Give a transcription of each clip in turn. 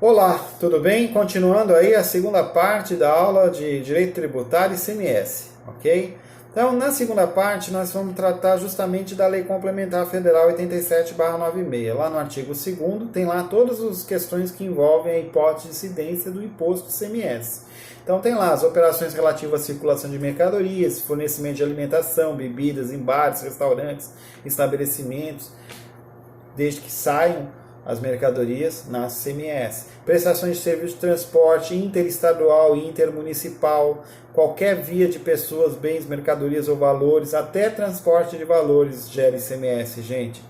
Olá, tudo bem? Continuando aí a segunda parte da aula de Direito Tributário e ICMS, ok? Então, na segunda parte, nós vamos tratar justamente da Lei Complementar Federal 87/96. Lá no artigo 2º, tem lá todas as questões que envolvem a hipótese de incidência do imposto ICMS. Então, tem lá as operações relativas à circulação de mercadorias, fornecimento de alimentação, bebidas em bares, restaurantes, estabelecimentos, desde que saiam as mercadorias na ICMS. Prestações de serviço de transporte interestadual e intermunicipal, qualquer via de pessoas, bens, mercadorias ou valores, até transporte de valores gera ICMS, gente.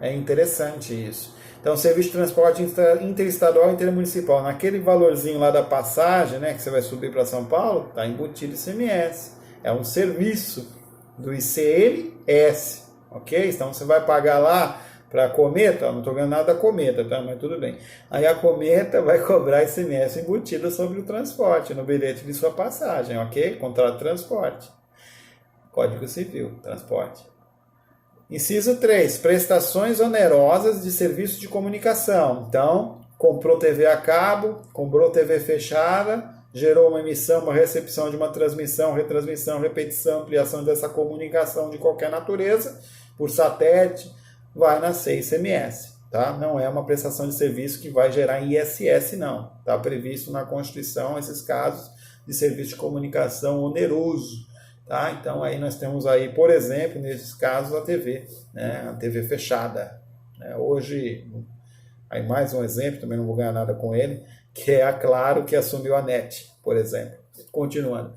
É interessante isso. Então, serviço de transporte interestadual e intermunicipal, naquele valorzinho lá da passagem, né, que você vai subir para São Paulo, está embutido ICMS. É um serviço do ICMS, ok? Então, você vai pagar lá para a Cometa, não estou ganhando nada da Cometa, tá? Mas tudo bem. Aí a Cometa vai cobrar ICMS embutido sobre o transporte, no bilhete de sua passagem, ok? Contrato de transporte. Código Civil, transporte. Inciso 3, prestações onerosas de serviço de comunicação. Então, comprou TV a cabo, comprou TV fechada, gerou uma emissão, uma recepção de uma transmissão, retransmissão, repetição, ampliação dessa comunicação de qualquer natureza, por satélite, vai nascer ICMS, tá? Não é uma prestação de serviço que vai gerar ISS, não. Está previsto na Constituição esses casos de serviço de comunicação oneroso, tá? Então, aí nós temos aí, por exemplo, nesses casos, a TV, né? A TV fechada. Hoje, aí mais um exemplo, também não vou ganhar nada com ele, que é a Claro, que assumiu a NET, por exemplo. Continuando.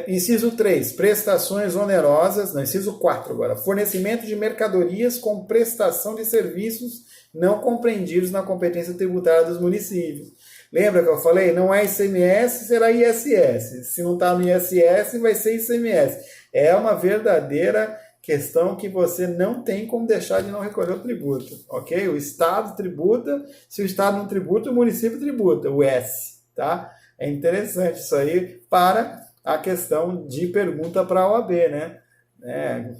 Inciso 3, prestações onerosas, não, inciso 4 agora, fornecimento de mercadorias com prestação de serviços não compreendidos na competência tributária dos municípios. Lembra que eu falei? Não é ICMS, será ISS. Se não está no ISS, vai ser ICMS. É uma verdadeira questão que você não tem como deixar de não recolher o tributo, ok? O Estado tributa, se o Estado não tributa, o município tributa, o S, tá? É interessante isso aí para a questão de pergunta para a OAB, né?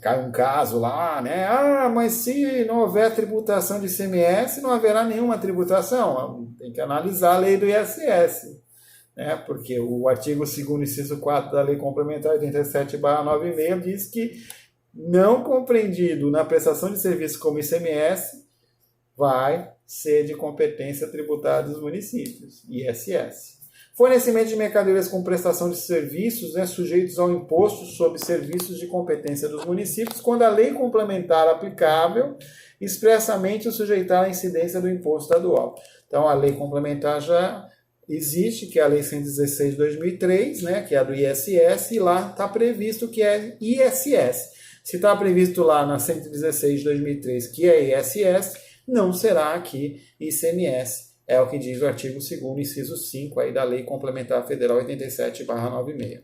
Cai um caso lá, né? Mas se não houver tributação de ICMS, não haverá nenhuma tributação. Tem que analisar a lei do ISS, né? Porque o artigo 2º, inciso 4 da Lei Complementar 87/96 diz que não compreendido na prestação de serviço como ICMS vai ser de competência tributária dos municípios, ISS. Fornecimento de mercadorias com prestação de serviços, né, sujeitos ao imposto sobre serviços de competência dos municípios, quando a lei complementar aplicável expressamente o sujeitar à incidência do imposto estadual. Então, a lei complementar já existe, que é a Lei 116 de 2003, né, que é a do ISS, e lá está previsto que é ISS. Se está previsto lá na 116 de 2003, que é ISS, não será aqui ICMS. É o que diz o artigo 2º, inciso 5 aí da Lei Complementar Federal 87/96.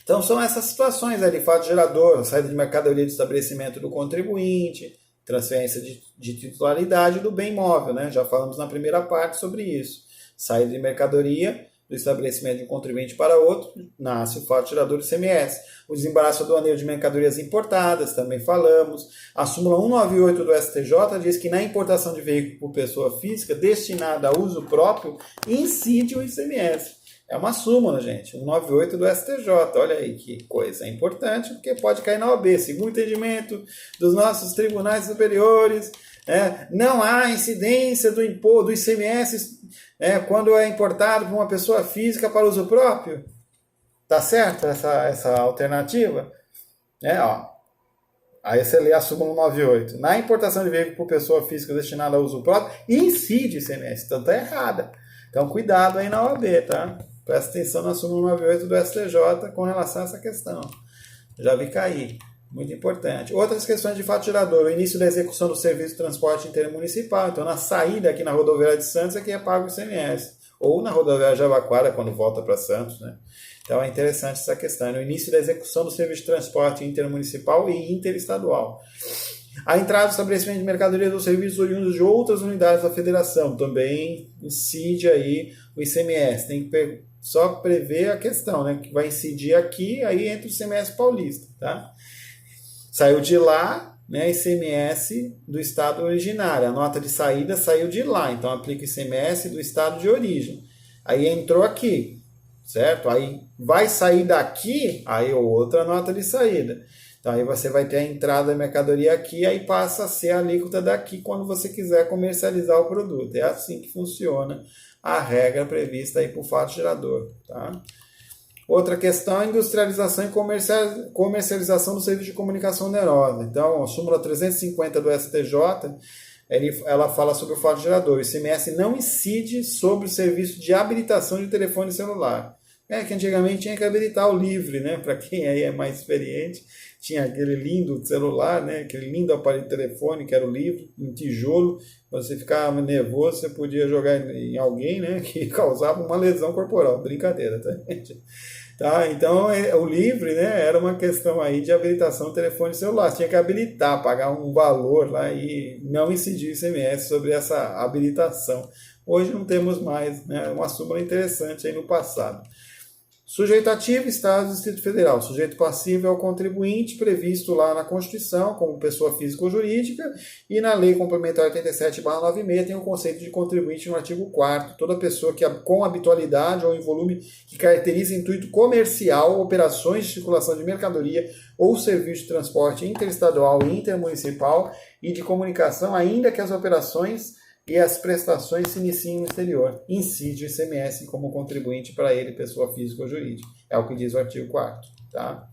Então, são essas situações aí de fato gerador, saída de mercadoria de estabelecimento do contribuinte, transferência de titularidade do bem imóvel, né? Já falamos na primeira parte sobre isso. Saída de mercadoria do estabelecimento de um contribuinte para outro, nasce o fato gerador do ICMS. O desembaraço aduaneiro de mercadorias importadas, também falamos. A súmula 198 do STJ diz que na importação de veículo por pessoa física destinada a uso próprio, incide o ICMS. É uma súmula, gente, 198 do STJ. Olha aí que coisa. É importante porque pode cair na OAB. Segundo entendimento dos nossos tribunais superiores, não há incidência do imposto, do ICMS, quando é importado por uma pessoa física para uso próprio. Tá certo essa alternativa? Aí você lê a súmula 198. Na importação de veículo por pessoa física destinada a uso próprio, incide o ICMS. Então tá errada. Então cuidado aí na OAB, tá? Presta atenção na súmula 198 do STJ com relação a essa questão. Já vi cair. Muito importante. Outras questões de fato gerador. O início da execução do serviço de transporte intermunicipal. Então, na saída aqui na rodoviária de Santos é que é pago o ICMS. Ou na rodoviária de Jabaquara, quando volta para Santos, né? Então, é interessante essa questão. No início da execução do serviço de transporte intermunicipal e interestadual. A entrada do estabelecimento de mercadorias ou serviços oriundos de outras unidades da federação. Também incide aí o ICMS. Tem que só prever a questão, né? Que vai incidir aqui, aí entra o ICMS paulista, tá? Saiu de lá, né, ICMS do estado originário. A nota de saída saiu de lá, então aplica ICMS do estado de origem. Aí entrou aqui, certo? Aí vai sair daqui, aí outra nota de saída. Então aí você vai ter a entrada da mercadoria aqui, aí passa a ser a alíquota daqui quando você quiser comercializar o produto. É assim que funciona a regra prevista aí para o fato gerador, tá? Outra questão é a industrialização e comercialização do serviço de comunicação onerosa. Então, a súmula 350 do STJ, ela fala sobre o fato gerador. O ICMS não incide sobre o serviço de habilitação de telefone celular. Que antigamente tinha que habilitar o livre, né? Para quem aí é mais experiente, tinha aquele lindo celular, né? Aquele lindo aparelho de telefone que era o livre, um tijolo. Você ficava nervoso, você podia jogar em alguém, né? Que causava uma lesão corporal. Brincadeira, tá, gente? Tá, então, o livre, né, era uma questão aí de habilitação do telefone celular. Você tinha que habilitar, pagar um valor lá e não incidir ICMS sobre essa habilitação. Hoje não temos mais, né? Uma súmula interessante aí no passado. Sujeito ativo, Estado e Distrito Federal. Sujeito passivo é o contribuinte, previsto lá na Constituição, como pessoa física ou jurídica, e na Lei Complementar 87/96 tem o conceito de contribuinte no artigo 4º. Toda pessoa que, com habitualidade ou em volume que caracteriza intuito comercial, operações de circulação de mercadoria ou serviço de transporte interestadual e intermunicipal e de comunicação, ainda que as operações e as prestações se iniciam no exterior. Incide o ICMS como contribuinte para ele, pessoa física ou jurídica. É o que diz o artigo 4º, tá?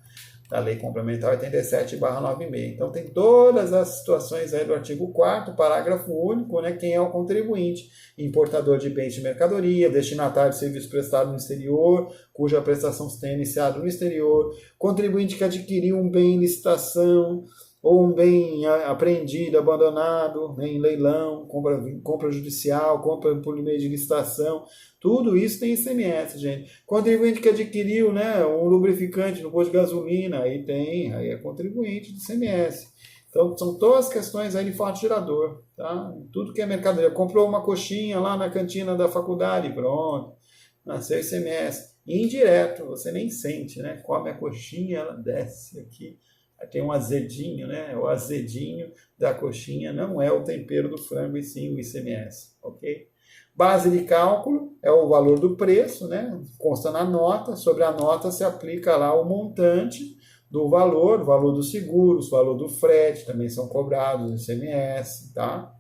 Da Lei Complementar 87/96. Então, tem todas as situações aí do artigo 4º, parágrafo único, né? Quem é o contribuinte? Importador de bens de mercadoria, destinatário de serviço prestado no exterior, cuja prestação se tenha iniciado no exterior, contribuinte que adquiriu um bem em licitação, ou um bem apreendido, abandonado, né, em leilão, compra judicial, compra por meio de licitação, tudo isso tem ICMS, gente. Contribuinte que adquiriu, né, um lubrificante no posto de gasolina, aí é contribuinte de ICMS. Então, são todas as questões aí de fato gerador, tá? Tudo que é mercadoria. Comprou uma coxinha lá na cantina da faculdade, pronto, nasceu ICMS. Indireto, você nem sente, né? Come a coxinha, ela desce aqui. Aí tem um azedinho, né? O azedinho da coxinha não é o tempero do frango, e sim o ICMS, ok? Base de cálculo é o valor do preço, né? Consta na nota. Sobre a nota se aplica lá o montante do valor, o valor dos seguros, o valor do frete, também são cobrados, o ICMS, tá?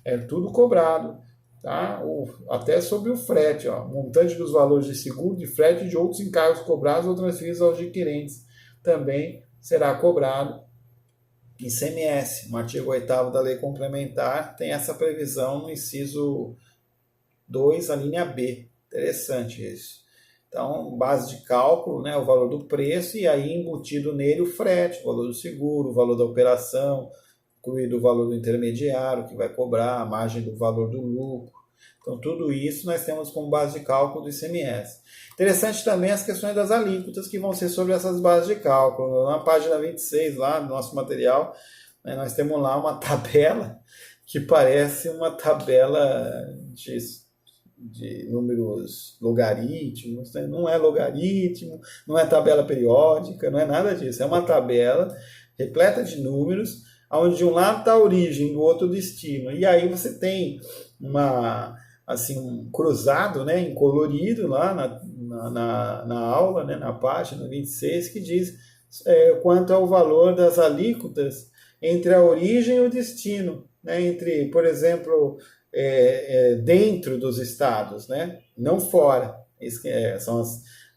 É tudo cobrado, tá? Até sobre o frete, ó, montante dos valores de seguro, de frete e de outros encargos cobrados ou transferidos aos adquirentes, também será cobrado ICMS. No artigo 8º da Lei Complementar tem essa previsão no inciso 2, a linha B. Interessante isso. Então, base de cálculo, né, o valor do preço, e aí embutido nele o frete, o valor do seguro, o valor da operação, incluído o valor do intermediário que vai cobrar, a margem do valor do lucro. Então, tudo isso nós temos como base de cálculo do ICMS. Interessante também as questões das alíquotas que vão ser sobre essas bases de cálculo. Na página 26 lá do nosso material, né, nós temos lá uma tabela que parece uma tabela de números logarítmos, né? Não é logaritmo, não é tabela periódica, não é nada disso. É uma tabela repleta de números, onde de um lado está a origem, do outro o destino. E aí você tem um cruzado, né, em colorido lá na aula, né, na página 26, que diz quanto ao valor das alíquotas entre a origem e o destino, né, entre, por exemplo, dentro dos estados, né, não fora. São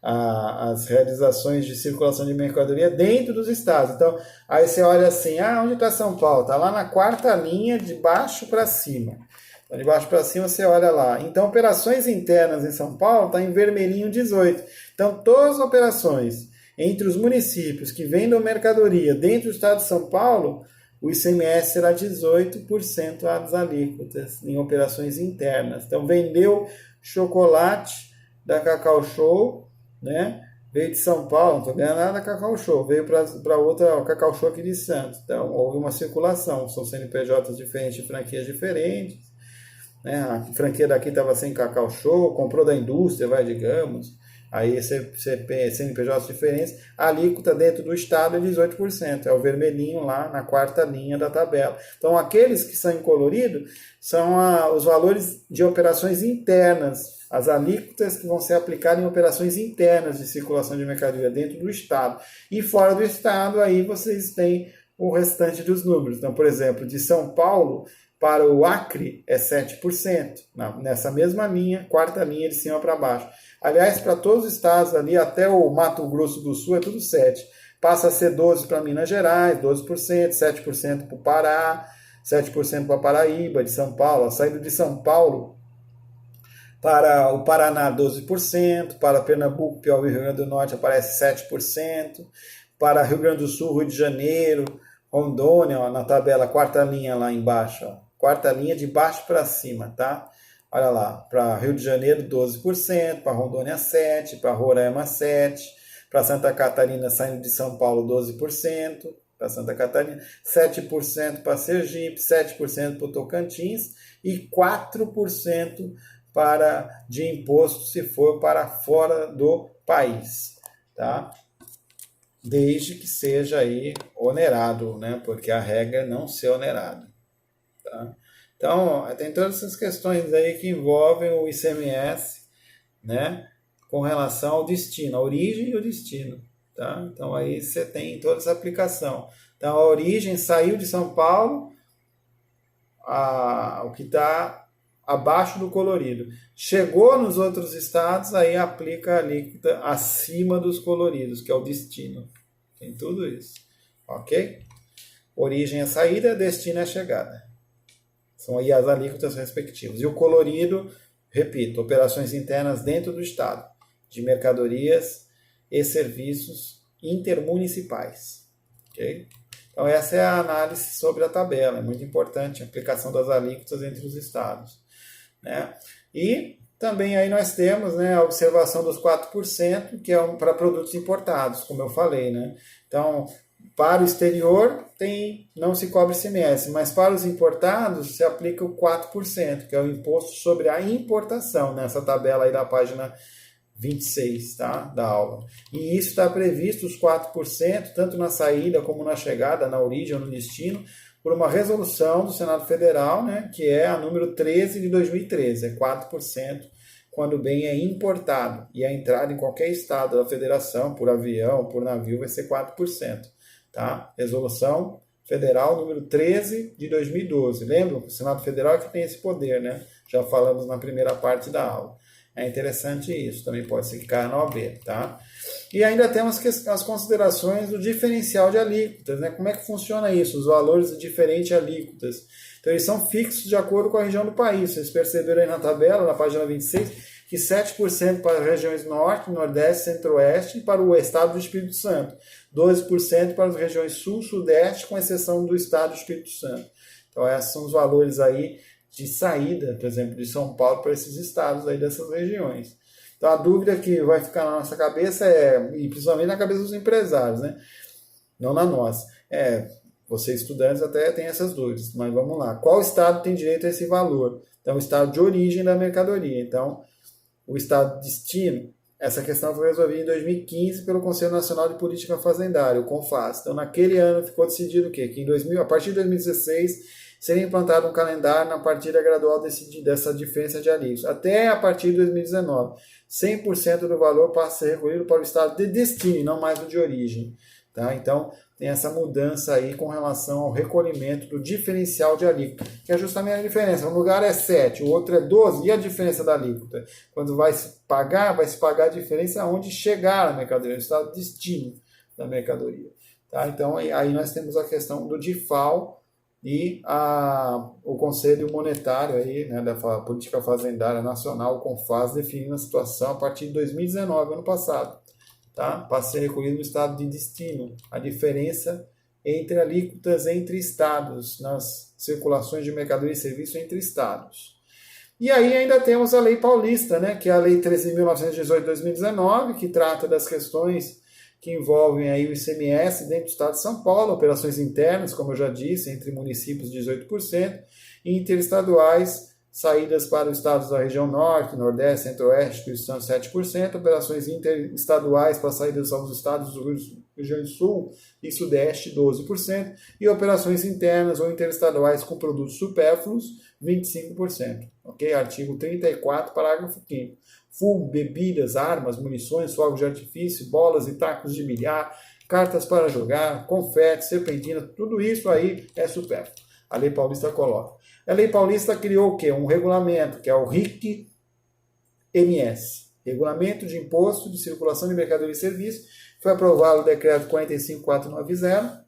as realizações de circulação de mercadoria dentro dos estados. Então, aí você olha assim, onde está São Paulo? Está lá na 4ª linha, de baixo para cima. Então, de baixo para cima você olha lá. Então, operações internas em São Paulo está em vermelhinho 18. Então, todas as operações entre os municípios que vendam mercadoria dentro do estado de São Paulo, o ICMS será 18% das alíquotas em operações internas. Então, vendeu chocolate da Cacau Show, né? Veio de São Paulo, não estou ganhando nada da Cacau Show, veio para outra Cacau Show aqui de Santos. Então, houve uma circulação, são CNPJs diferentes de franquias diferentes, né? A franquia daqui estava sem Cacau Show, comprou da indústria, digamos, Aí CNPJs diferentes, a alíquota dentro do estado é 18%, é o vermelhinho lá na quarta linha da tabela. Então aqueles que são em colorido são os valores de operações internas, as alíquotas que vão ser aplicadas em operações internas de circulação de mercadoria dentro do estado. E fora do estado, aí vocês têm o restante dos números. Então, por exemplo, de São Paulo para o Acre é 7%, nessa mesma linha, quarta linha de cima para baixo. Aliás, para todos os estados ali, até o Mato Grosso do Sul, é tudo 7%. Passa a ser 12% para Minas Gerais, 12%, 7% para o Pará, 7% para Paraíba, de São Paulo. Saindo de São Paulo para o Paraná, 12%, para Pernambuco, Piauí e Rio Grande do Norte aparece 7%, para Rio Grande do Sul, Rio de Janeiro, Rondônia, ó, na tabela, quarta linha lá embaixo, ó, quarta linha de baixo para cima, tá? Olha lá, para Rio de Janeiro 12%, para Rondônia 7%, para Roraima 7%, para Santa Catarina saindo de São Paulo 12%, para Santa Catarina, 7% para Sergipe, 7% para o Tocantins e 4% de imposto se for para fora do país, tá? Desde que seja aí onerado, né? Porque a regra é não ser onerado, tá? Então, tem todas essas questões aí que envolvem o ICMS, né? Com relação ao destino, a origem e o destino, tá? Então, aí você tem toda essa aplicação. Então, a origem saiu de São Paulo, o que está abaixo do colorido. Chegou nos outros estados, aí aplica a alíquota acima dos coloridos, que é o destino. Tem tudo isso, ok? Origem é saída, destino é chegada. São aí as alíquotas respectivas. E o colorido, repito, operações internas dentro do estado, de mercadorias e serviços intermunicipais, ok? Então essa é a análise sobre a tabela, é muito importante a aplicação das alíquotas entre os estados, né? E também aí nós temos, né, a observação dos 4%, que é para produtos importados, como eu falei, né? Então, para o exterior não se cobra ICMS, mas para os importados se aplica o 4%, que é o imposto sobre a importação, nessa tabela aí da página 26, tá? Da aula. E isso está previsto, os 4%, tanto na saída como na chegada, na origem ou no destino, por uma resolução do Senado Federal, né, que é a número 13 de 2013, é 4% quando o bem é importado, e a entrada em qualquer estado da federação, por avião, por navio, vai ser 4%. Tá? Resolução Federal número 13 de 2012. Lembram? O Senado Federal é que tem esse poder, né? Já falamos na primeira parte da aula. É interessante isso, também pode ser que caia na OAB, tá? E ainda temos as considerações do diferencial de alíquotas, né? Como é que funciona isso? Os valores de diferentes alíquotas. Então, eles são fixos de acordo com a região do país. Vocês perceberam aí na tabela, na página 26, que 7% para as regiões Norte, Nordeste, Centro-Oeste e para o estado do Espírito Santo. 12% para as regiões Sul, Sudeste, com exceção do estado do Espírito Santo. Então, esses são os valores aí de saída, por exemplo, de São Paulo para esses estados aí dessas regiões. Então, a dúvida que vai ficar na nossa cabeça e principalmente na cabeça dos empresários, né? Não na nossa. Vocês estudantes até têm essas dúvidas, mas vamos lá. Qual estado tem direito a esse valor? Então, o estado de origem da mercadoria. Então, o estado de destino, essa questão foi resolvida em 2015 pelo Conselho Nacional de Política Fazendária, o CONFAS. Então, naquele ano ficou decidido o quê? Que a partir de 2016 seria implantado um calendário na partida gradual dessa diferença de alíquotas. Até a partir de 2019, 100% do valor passa a ser recolhido para o estado de destino e não mais o de origem. Tá? Então, tem essa mudança aí com relação ao recolhimento do diferencial de alíquota, que é justamente a diferença. Um lugar é 7, o outro é 12, e a diferença da alíquota? Quando vai se pagar a diferença onde chegar a mercadoria, o estado de destino da mercadoria. Tá? Então, aí nós temos a questão do DIFAL e o Conselho Monetário aí, né, da Política Fazendária Nacional, o CONFAS, definindo a situação a partir de 2019, ano passado. Tá? Para ser recolhido no estado de destino, a diferença entre alíquotas entre estados, nas circulações de mercadoria e serviço entre estados. E aí ainda temos a Lei Paulista, né, que é a Lei 13.918 de 2019, que trata das questões que envolvem aí o ICMS dentro do estado de São Paulo, operações internas, como eu já disse, entre municípios 18%, e interestaduais saídas para os estados da região Norte, Nordeste, Centro-Oeste, Espírito Santo 7%, operações interestaduais para saídas aos estados do Rio Grande do Sul e Sudeste 12%, e operações internas ou interestaduais com produtos supérfluos 25%. Ok? Artigo 34, parágrafo 5º. Fumo, bebidas, armas, munições, fogos de artifício, bolas e tacos de bilhar, cartas para jogar, confete, serpentina, tudo isso aí é supérfluo. A Lei Paulista coloca. A Lei Paulista criou o quê? Um regulamento, que é o RIC-MS, Regulamento de Imposto de Circulação de Mercadoria e Serviços. Foi aprovado o decreto 45490,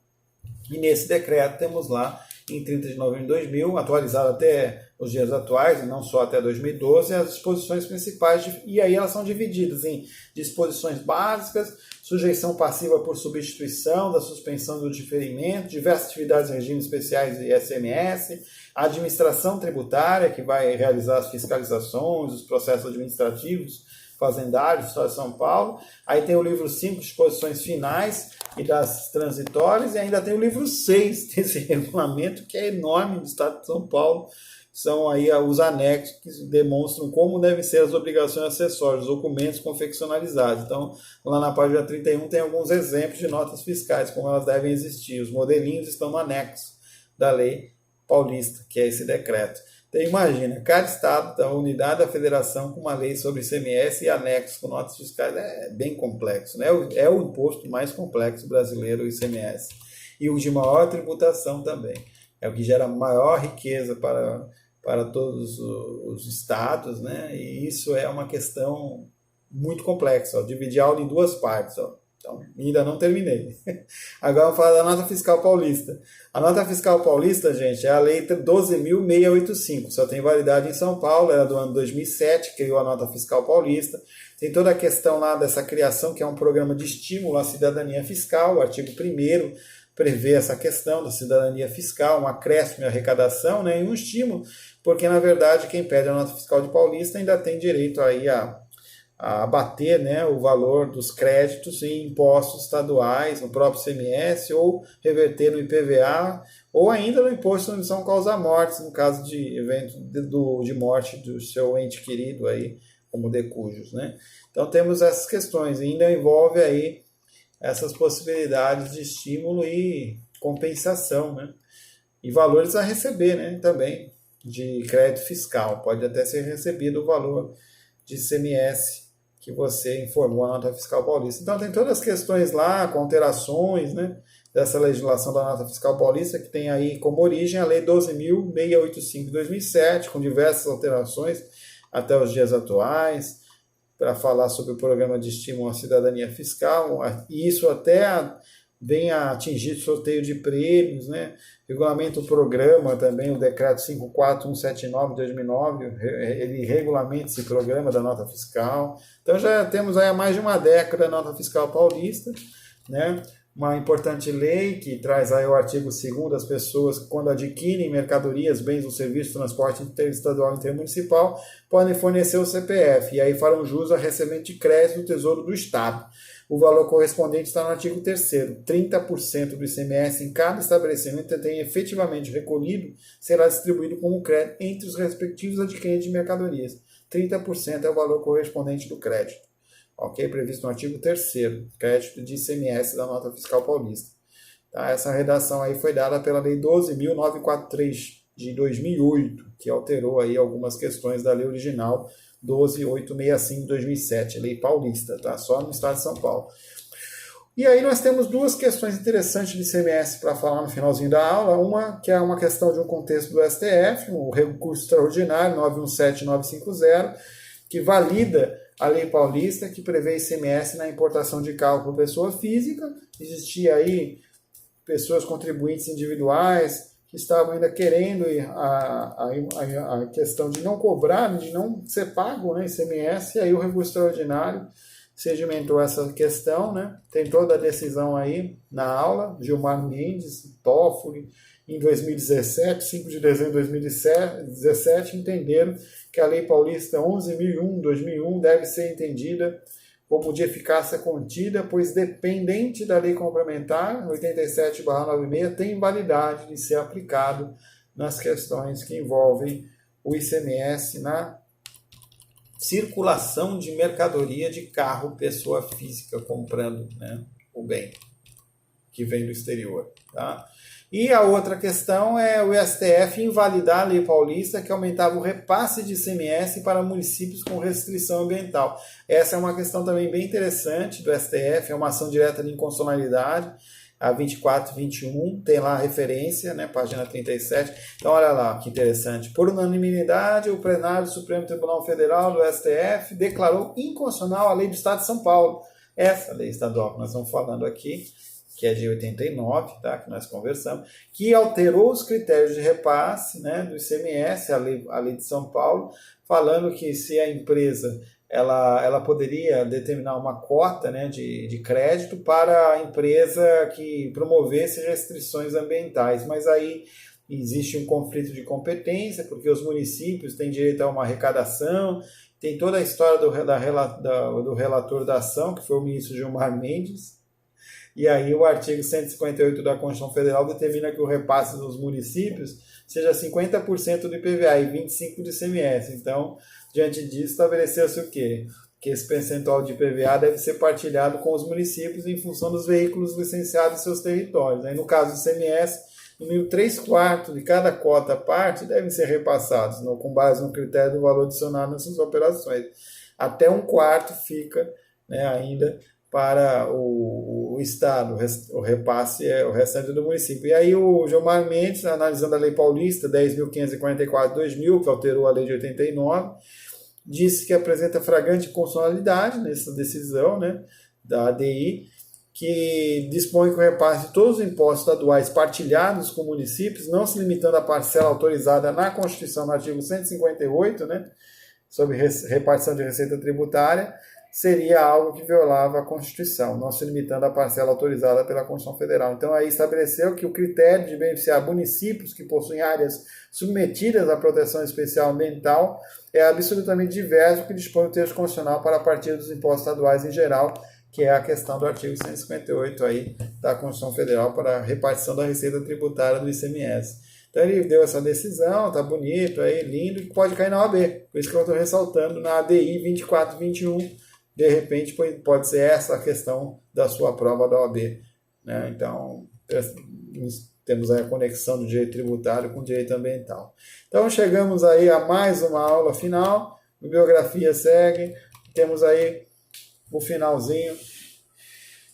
e nesse decreto temos lá, em 30 de novembro de 2000, atualizado até os dias atuais, e não só até 2012, as disposições principais, e aí elas são divididas em disposições básicas, sujeição passiva por substituição, da suspensão do diferimento, diversas atividades em regimes especiais e ICMS, a administração tributária, que vai realizar as fiscalizações, os processos administrativos, fazendários do Estado de São Paulo. Aí tem o livro 5, disposições finais e das transitórias, e ainda tem o livro 6 desse regulamento, que é enorme, do Estado de São Paulo. São aí os anexos que demonstram como devem ser as obrigações acessórias, os documentos confeccionalizados. Então, lá na página 31 tem alguns exemplos de notas fiscais, como elas devem existir. Os modelinhos estão no anexo da Lei Paulista, que é esse decreto. Então, imagina, cada estado da unidade da federação com uma lei sobre ICMS e anexos com notas fiscais é bem complexo, né? É o imposto mais complexo brasileiro, o ICMS. E o de maior tributação também. É o que gera maior riqueza para todos os estados, né? E isso é uma questão muito complexa. Ó. Dividi a aula em duas partes. Ó. Então, ainda não terminei. Agora vamos falar da nota fiscal paulista. A nota fiscal paulista, gente, é a lei 12.685. Só tem validade em São Paulo, era do ano 2007, criou a nota fiscal paulista. Tem toda a questão lá dessa criação, que é um programa de estímulo à cidadania fiscal. O artigo 1º prevê essa questão da cidadania fiscal, um acréscimo em arrecadação, né, e um estímulo, porque, na verdade, quem pede a nota fiscal de paulista ainda tem direito aí a abater, né, o valor dos créditos em impostos estaduais, no próprio ICMS, ou reverter no IPVA, ou ainda no imposto de omissão causa-mortes, no caso de evento de morte do seu ente querido, aí, como decujus, né? Então temos essas questões, ainda envolve aí essas possibilidades de estímulo e compensação, né? E valores a receber, né, também, de crédito fiscal. Pode até ser recebido o valor de ICMS que você informou na nota fiscal paulista. Então tem todas as questões lá, com alterações, né, dessa legislação da nota fiscal paulista, que tem aí como origem a lei 12.685 de 2007, com diversas alterações até os dias atuais, para falar sobre o programa de estímulo à cidadania fiscal, e isso até vem a atingir sorteio de prêmios, né? Regulamenta o programa também, o decreto 54179 de 2009, ele regulamenta esse programa da nota fiscal. Então já temos aí há mais de uma década a nota fiscal paulista, né? Uma importante lei que traz aí o artigo 2º das pessoas que, quando adquirem mercadorias, bens ou serviços de transporte interestadual e intermunicipal, podem fornecer o CPF, e aí farão jus a recebimento de crédito do Tesouro do Estado. O valor correspondente está no artigo 3º. 30% do ICMS em cada estabelecimento que tem efetivamente recolhido será distribuído como crédito entre os respectivos adquirentes de mercadorias. 30% é o valor correspondente do crédito. Ok? Previsto no artigo 3º, crédito de ICMS da nota fiscal paulista. Tá? Essa redação aí foi dada pela Lei 12.943 de 2008, que alterou aí algumas questões da lei original 12.865 de 2007, Lei Paulista, tá? Só no estado de São Paulo. E aí nós temos duas questões interessantes de ICMS para falar no finalzinho da aula. Uma que é uma questão de um contexto do STF, o recurso extraordinário 917950, que valida a Lei Paulista, que prevê ICMS na importação de carro por pessoa física. Existia aí pessoas contribuintes individuais que estavam ainda querendo a questão de não cobrar, de não ser pago, né, ICMS, e aí o recurso extraordinário sedimentou essa questão, né? Tem toda a decisão aí na aula, Gilmar Mendes, Toffoli, em 2017, 5 de dezembro de 2017, entenderam que a Lei Paulista 11.001/2001 deve ser entendida como de eficácia contida, pois dependente da Lei Complementar 87/96 tem validade de ser aplicado nas questões que envolvem o ICMS na circulação de mercadoria de carro, pessoa física comprando, né, o bem que vem do exterior. Tá? E a outra questão é o STF invalidar a lei paulista que aumentava o repasse de ICMS para municípios com restrição ambiental. Essa é uma questão também bem interessante do STF, é uma ação direta de inconstitucionalidade, a 2421, tem lá a referência, né, página 37. Então, olha lá que interessante. Por unanimidade, o plenário do Supremo Tribunal Federal, do STF, declarou inconstitucional a lei do Estado de São Paulo. Essa lei estadual que nós estamos falando aqui, que é de 89, tá, que nós conversamos, que alterou os critérios de repasse, né, do ICMS, a lei de São Paulo, falando que se a empresa ela poderia determinar uma cota, né, de crédito para a empresa que promovesse restrições ambientais. Mas aí existe um conflito de competência, porque os municípios têm direito a uma arrecadação, tem toda a história do relator da ação, que foi o ministro Gilmar Mendes, e aí o artigo 158 da Constituição Federal determina que o repasse dos municípios seja 50% do IPVA e 25% do ICMS. Então, diante disso, estabeleceu-se o quê? Que esse percentual de IPVA deve ser partilhado com os municípios em função dos veículos licenciados em seus territórios. Aí, no caso do ICMS, no mínimo 3/4 de cada cota parte devem ser repassados, com base no critério do valor adicionado nessas operações. Até 1/4 fica, né, ainda para o Estado, o repasse é o restante do município. E aí o Gilmar Mendes, analisando a Lei Paulista 10.544/2000, que alterou a Lei de 89, disse que apresenta flagrante inconstitucionalidade nessa decisão, né, da ADI, que dispõe que o repasse de todos os impostos estaduais partilhados com municípios, não se limitando à parcela autorizada na Constituição, no artigo 158, né, sobre repartição de receita tributária, seria algo que violava a Constituição, não se limitando à parcela autorizada pela Constituição Federal. Então, aí estabeleceu que o critério de beneficiar municípios que possuem áreas submetidas à proteção especial ambiental é absolutamente diverso do que dispõe o texto constitucional para a partir dos impostos estaduais em geral, que é a questão do artigo 158 aí da Constituição Federal para a repartição da receita tributária do ICMS. Então ele deu essa decisão, tá bonito, aí, lindo, e pode cair na OAB. Por isso que eu estou ressaltando na ADI 2421, de repente pode ser essa a questão da sua prova da OAB. Né? Então, temos aí a conexão do direito tributário com o direito ambiental. Então, chegamos aí a mais uma aula final. A bibliografia segue. Temos aí o finalzinho.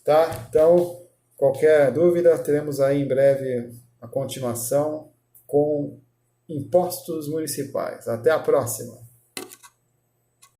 Tá? Então, qualquer dúvida, teremos aí em breve a continuação com impostos municipais. Até a próxima!